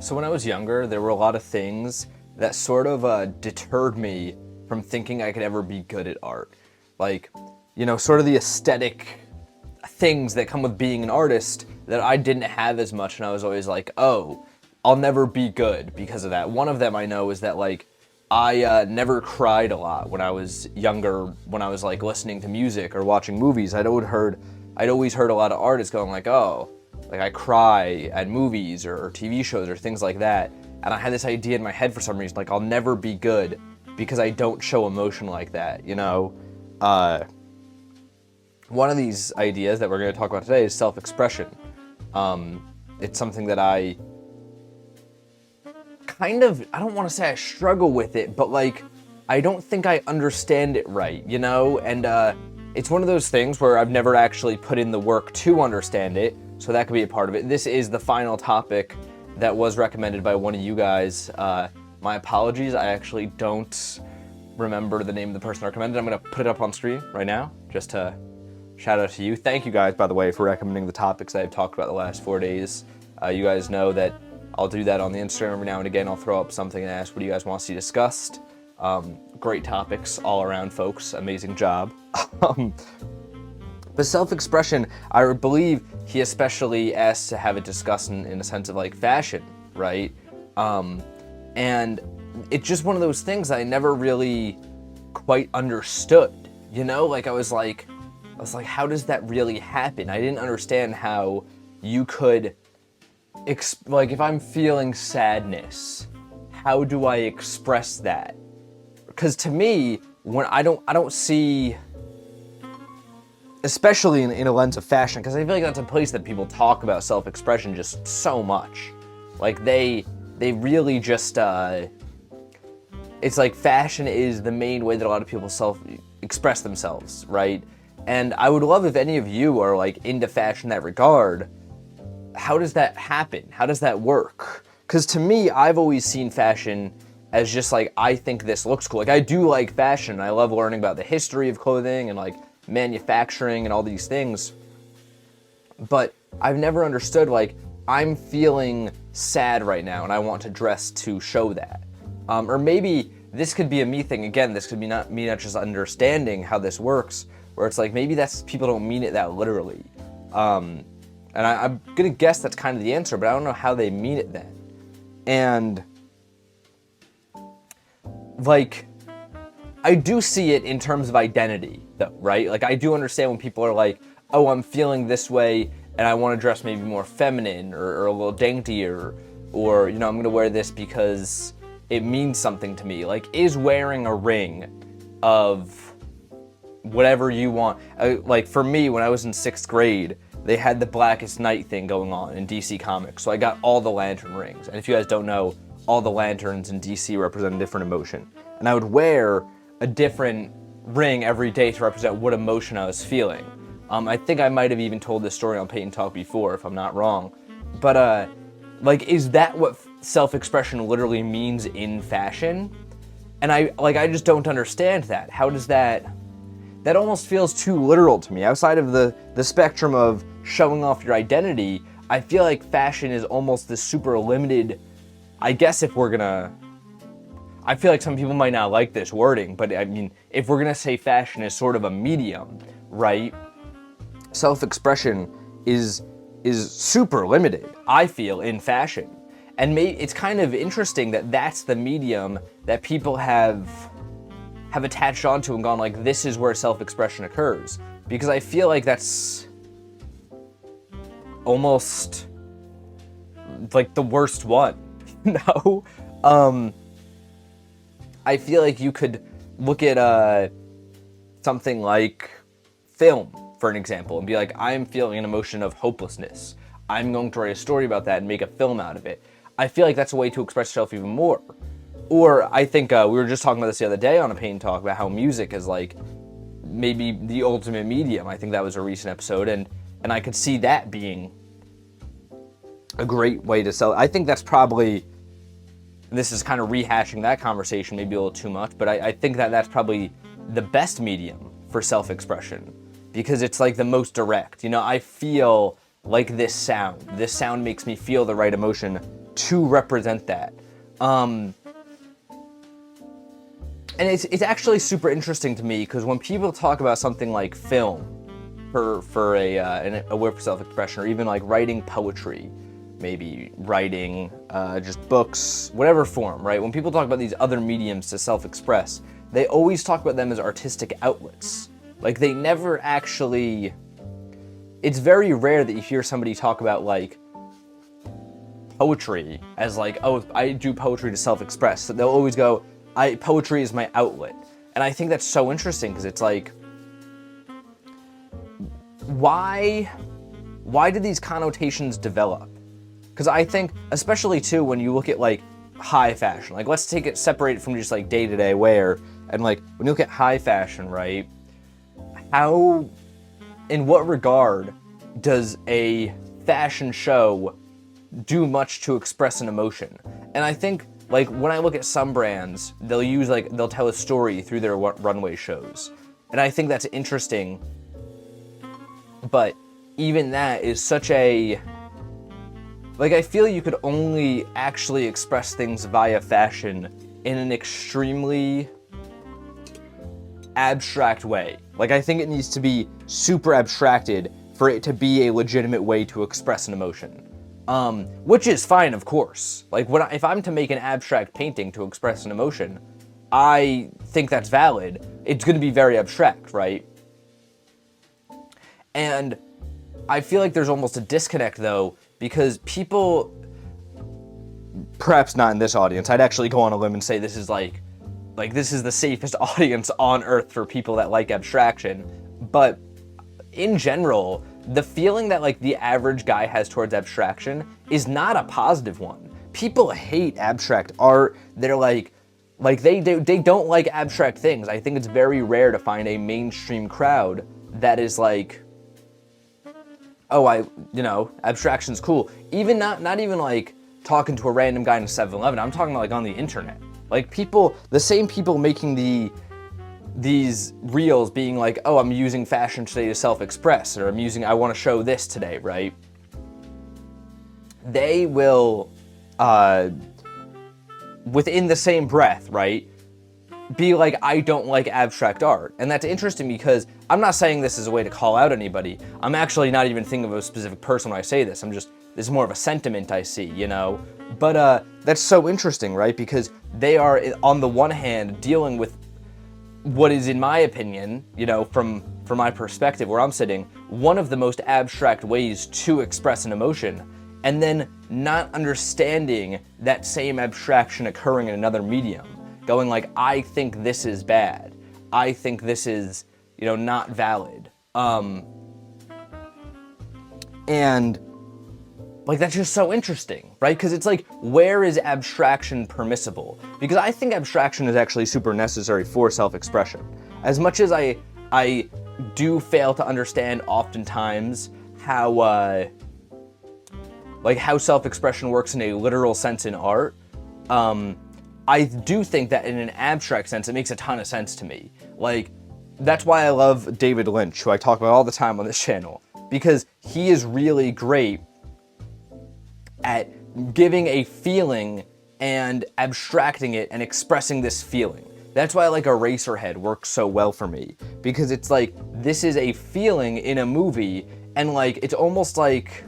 So when I was younger, there were a lot of things that sort of deterred me from thinking I could ever be good at art. Like, sort of the aesthetic things that come with being an artist that I didn't have as much, and I was always like, oh, I'll never be good because of that. One of them I know is that, like, I never cried a lot when I was younger, when I was, like, listening to music or watching movies. I'd always heard a lot of artists going like, oh, like I cry at movies or TV shows or things like that. And I had this idea in my head for some reason, like I'll never be good because I don't show emotion like that, One of these ideas that we're going to talk about today is self-expression. It's something that I don't want to say I struggle with it, but like, I don't think I understand it right, And it's one of those things where I've never actually put in the work to understand it, so that could be a part of it. This is the final topic that was recommended by one of you guys. My apologies, I actually don't remember the name of the person recommended. I'm going to put it up on screen right now, just to shout out to you. Thank you guys, by the way, for recommending the topics I've talked about the last 4 days. You guys know that I'll do that on the Instagram every now and again. I'll throw up something and ask what do you guys want to see discussed. Great topics all around, folks. Amazing job. But self-expression, I believe he especially asked to have it discussed in a sense of like fashion, right? And it's just one of those things I never really quite understood, Like I was like, how does that really happen? I didn't understand how you could, like if I'm feeling sadness, how do I express that? Because to me, when I don't see, especially in a lens of fashion, because I feel like that's a place that people talk about self-expression just so much. Like they really just, it's like fashion is the main way that a lot of people express themselves, right? And I would love if any of you are like into fashion in that regard. How does that happen? How does that work? Because to me, I've always seen fashion as just like, I think this looks cool. Like I do like fashion. I love learning about the history of clothing and like manufacturing and all these things. But I've never understood like, I'm feeling sad right now and I want to dress to show that. Or maybe this could be a me thing. Again, this could be me not just understanding how this works, where it's like, maybe that's, people don't mean it that literally. And I'm gonna guess that's kind of the answer, but I don't know how they mean it then. And like, I do see it in terms of identity though, right? Like I do understand when people are like, oh, I'm feeling this way and I want to dress maybe more feminine or a little daintier, or, I'm gonna wear this because it means something to me. Like, is wearing a ring of whatever you want. Like for me, when I was in 6th grade, they had the Blackest Night thing going on in DC Comics. So I got all the lantern rings. And if you guys don't know, all the lanterns in DC represent a different emotion. And I would wear a different ring every day to represent what emotion I was feeling. I think I might have even told this story on Paint&Talk before, if I'm not wrong. But like, is that what self-expression literally means in fashion? And I just don't understand that. How does that almost feels too literal to me. Outside of the spectrum of showing off your identity, I feel like fashion is almost this super limited, I guess if we're gonna, I feel like some people might not like this wording, but I mean, if we're gonna say fashion is sort of a medium, right? Self-expression is super limited, I feel, in fashion. And it's kind of interesting that that's the medium that people have attached onto and gone like, this is where self-expression occurs. Because I feel like that's almost like the worst one, I feel like you could look at something like film, for an example, and be like, I'm feeling an emotion of hopelessness. I'm going to write a story about that and make a film out of it. I feel like that's a way to express yourself even more. Or I think we were just talking about this the other day on a Paint&Talk about how music is like maybe the ultimate medium. I think that was a recent episode, and I could see that being a great way to sell. I think that's probably, this is kind of rehashing that conversation maybe a little too much, but I think that's probably the best medium for self-expression because it's like the most direct. I feel like this sound makes me feel the right emotion to represent that. And it's actually super interesting to me, because when people talk about something like film for a way for self-expression, or even like writing poetry, maybe writing just books, whatever form, right? When people talk about these other mediums to self-express, they always talk about them as artistic outlets. Like, they never actually... It's very rare that you hear somebody talk about, like, poetry as, like, oh, I do poetry to self-express. So they'll always go, poetry is my outlet. And I think that's so interesting, because it's like, why did these connotations develop? Because I think, especially, too, when you look at, like, high fashion, like, let's take it, separate it from just, like, day-to-day wear, and, like, when you look at high fashion, right, how, in what regard does a fashion show do much to express an emotion? And I think, like, when I look at some brands, they'll tell a story through their runway shows. And I think that's interesting, but even that is such a... Like, I feel you could only actually express things via fashion in an extremely abstract way. Like, I think it needs to be super abstracted for it to be a legitimate way to express an emotion. Which is fine, of course. Like, if I'm to make an abstract painting to express an emotion, I think that's valid. It's going to be very abstract, right? And I feel like there's almost a disconnect, though, because people, perhaps not in this audience, I'd actually go on a limb and say this is like this is the safest audience on earth for people that like abstraction. But in general, the feeling that, like, the average guy has towards abstraction is not a positive one. People hate abstract art. They're like they don't like abstract things. I think it's very rare to find a mainstream crowd that is like, oh, abstraction's cool. Even not even like talking to a random guy in a 7-Eleven. I'm talking about, like, on the internet. Like, people, the same people making these reels being like, oh, I'm using fashion today to self-express, or I want to show this today, right? They will, within the same breath, right, be like, I don't like abstract art. And that's interesting, because I'm not saying this as a way to call out anybody. I'm actually not even thinking of a specific person when I say this. This is more of a sentiment I see, you know? But that's so interesting, right? Because they are, on the one hand, dealing with what is, in my opinion, you know, from my perspective where I'm sitting, one of the most abstract ways to express an emotion, and then not understanding that same abstraction occurring in another medium. Going like, I think this is bad. I think this is, you know, not valid. And, like, that's just so interesting, right? Because it's like, where is abstraction permissible? Because I think abstraction is actually super necessary for self-expression. As much as I do fail to understand oftentimes how self-expression works in a literal sense in art, I do think that in an abstract sense, it makes a ton of sense to me. Like, that's why I love David Lynch, who I talk about all the time on this channel, because he is really great at giving a feeling and abstracting it and expressing this feeling. That's why I like Eraserhead works so well for me, because it's like, this is a feeling in a movie, and like, it's almost like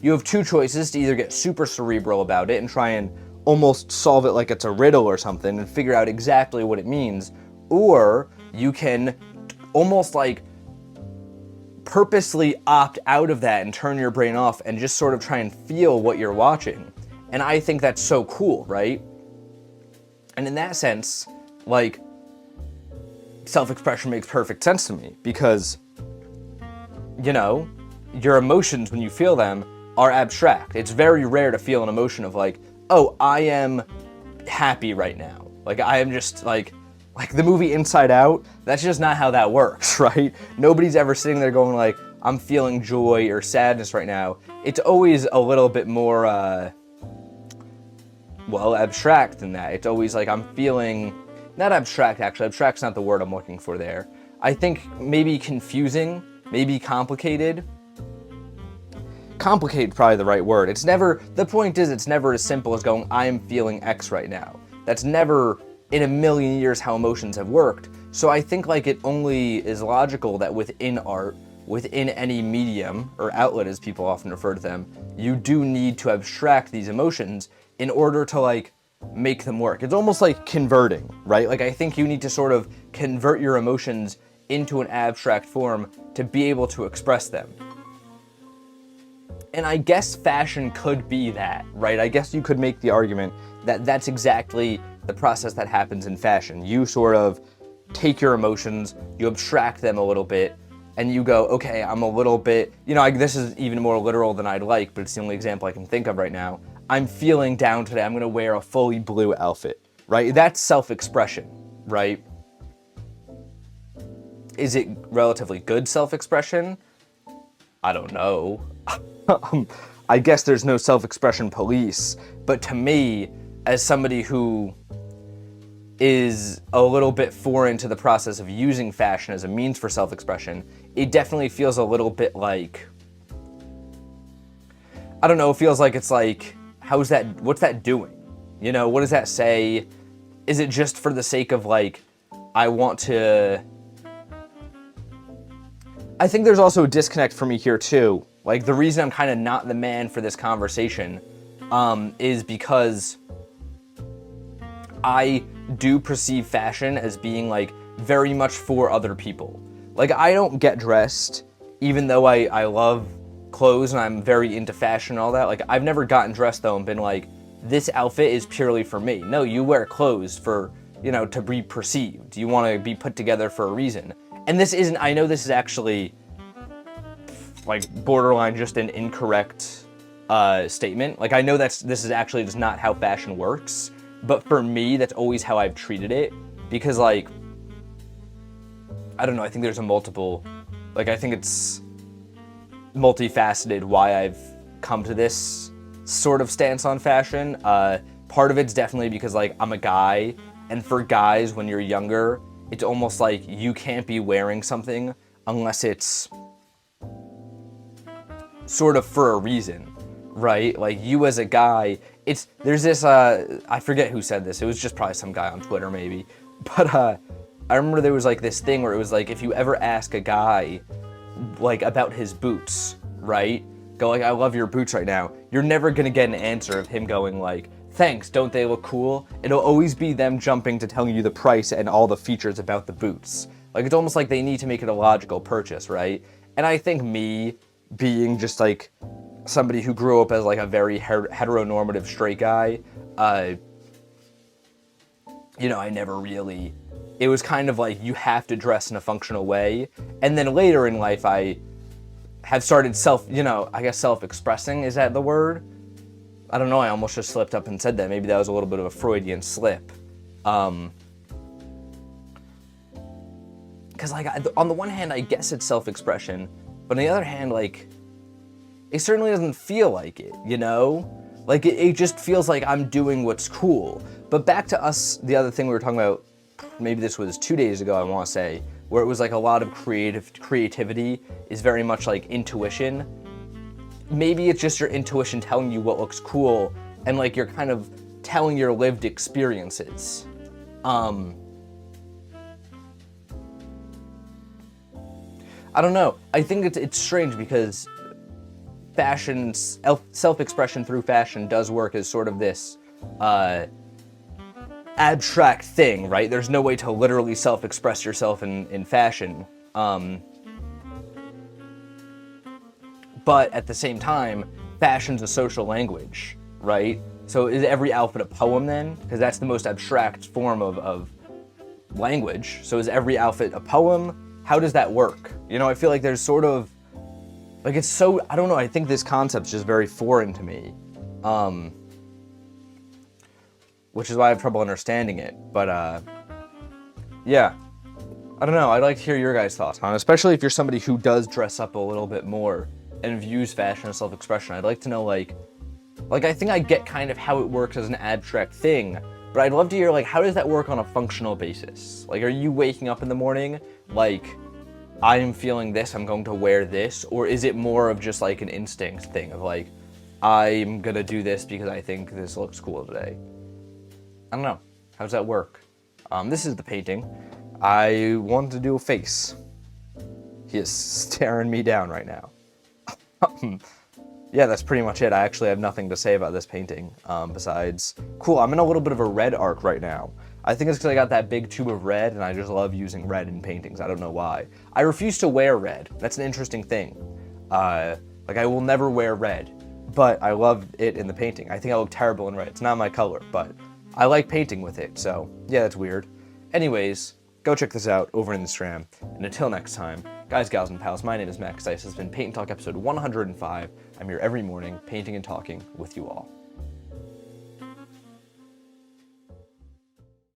you have two choices: to either get super cerebral about it and try and almost solve it like it's a riddle or something and figure out exactly what it means, or you can almost like purposely opt out of that and turn your brain off and just sort of try and feel what you're watching. And I think that's so cool, right? And in that sense, like, self-expression makes perfect sense to me, because, you know, your emotions, when you feel them, are abstract. It's very rare to feel an emotion of like, oh, I am happy right now. Like, I am just like the movie Inside Out, that's just not how that works, right? Nobody's ever sitting there going like, I'm feeling joy or sadness right now. It's always a little bit more, abstract than that. It's always like, I'm feeling, not abstract actually, abstract's not the word I'm looking for there. I think maybe confusing, maybe complicated. complicate probably the right word. It's never, the point is it's never as simple as going, I am feeling X right now. That's never in a million years how emotions have worked. So I think like it only is logical that within art, within any medium or outlet as people often refer to them, you do need to abstract these emotions in order to like make them work. It's almost like converting, right? Like I think you need to sort of convert your emotions into an abstract form to be able to express them. And I guess fashion could be that, right? I guess you could make the argument that that's exactly the process that happens in fashion. You sort of take your emotions, you abstract them a little bit, and you go, okay, I'm a little bit, this is even more literal than I'd like, but it's the only example I can think of right now. I'm feeling down today, I'm gonna wear a fully blue outfit, right? That's self-expression, right? Is it relatively good self-expression? I don't know. I guess there's no self-expression police, but to me, as somebody who is a little bit foreign to the process of using fashion as a means for self-expression, it definitely feels a little bit like, I don't know, it feels like it's like, what's that doing? What does that say? Is it just for the sake of like, I think there's also a disconnect for me here too. Like the reason I'm kind of not the man for this conversation is because I do perceive fashion as being like very much for other people. Like I don't get dressed, even though I love clothes and I'm very into fashion and all that. Like I've never gotten dressed though and been like, this outfit is purely for me. No, you wear clothes for, to be perceived. You want to be put together for a reason. And I know this is actually like borderline just an incorrect statement. Like I know this is actually just not how fashion works, but for me, that's always how I've treated it. Because like, I don't know, I think there's I think it's multifaceted why I've come to this sort of stance on fashion. Part of it's definitely because like I'm a guy, and for guys when you're younger, it's almost like you can't be wearing something unless it's sort of for a reason, right? Like you as a guy, there's this, I forget who said this, it was just probably some guy on Twitter maybe, but I remember there was like this thing where it was like, if you ever ask a guy like about his boots, right? Go like, I love your boots right now. You're never gonna get an answer of him going like, thanks, don't they look cool? It'll always be them jumping to telling you the price and all the features about the boots. Like it's almost like they need to make it a logical purchase, right? And I think me being just like somebody who grew up as like a very heteronormative straight guy, I never really, it was kind of like you have to dress in a functional way. And then later in life, I have started self-expressing, is that the word? I don't know, I almost just slipped up and said that. Maybe that was a little bit of a Freudian slip. Because like, on the one hand, I guess it's self-expression, but on the other hand, like, it certainly doesn't feel like it, Like, it just feels like I'm doing what's cool. But back to us, the other thing we were talking about, maybe this was 2 days ago, I want to say, where it was like a lot of creativity is very much like intuition. Maybe it's just your intuition telling you what looks cool, and like you're kind of telling your lived experiences. I don't know. I think it's strange because self-expression through fashion does work as sort of this abstract thing, right? There's no way to literally self-express yourself in fashion. But at the same time, fashion's a social language, right? So is every outfit a poem then? Because that's the most abstract form of language. So is every outfit a poem? How does that work? I feel like there's sort of, like it's so, I don't know, I think this concept's just very foreign to me. Which is why I have trouble understanding it. But yeah, I don't know, I'd like to hear your guys' thoughts on it, especially if you're somebody who does dress up a little bit more and views fashion as self-expression. I'd like to know, like I think I get kind of how it works as an abstract thing, but I'd love to hear, like, how does that work on a functional basis? Like, are you waking up in the morning, like, I am feeling this, I'm going to wear this? Or is it more of just like an instinct thing of like, I'm gonna do this because I think this looks cool today? I don't know. How does that work? This is the painting. I want to do a face. He is staring me down right now. Yeah, that's pretty much it. I actually have nothing to say about this painting, besides, cool, I'm in a little bit of a red arc right now. I think it's because I got that big tube of red, and I just love using red in paintings. I don't know why. I refuse to wear red. That's an interesting thing. Like, I will never wear red, but I love it in the painting. I think I look terrible in red. It's not my color, but I like painting with it, so yeah, that's weird. Anyways, go check this out over on Instagram, and until next time, guys, gals, and pals, my name is Max Dice. This has been Paint and Talk episode 105. I'm here every morning, painting and talking with you all.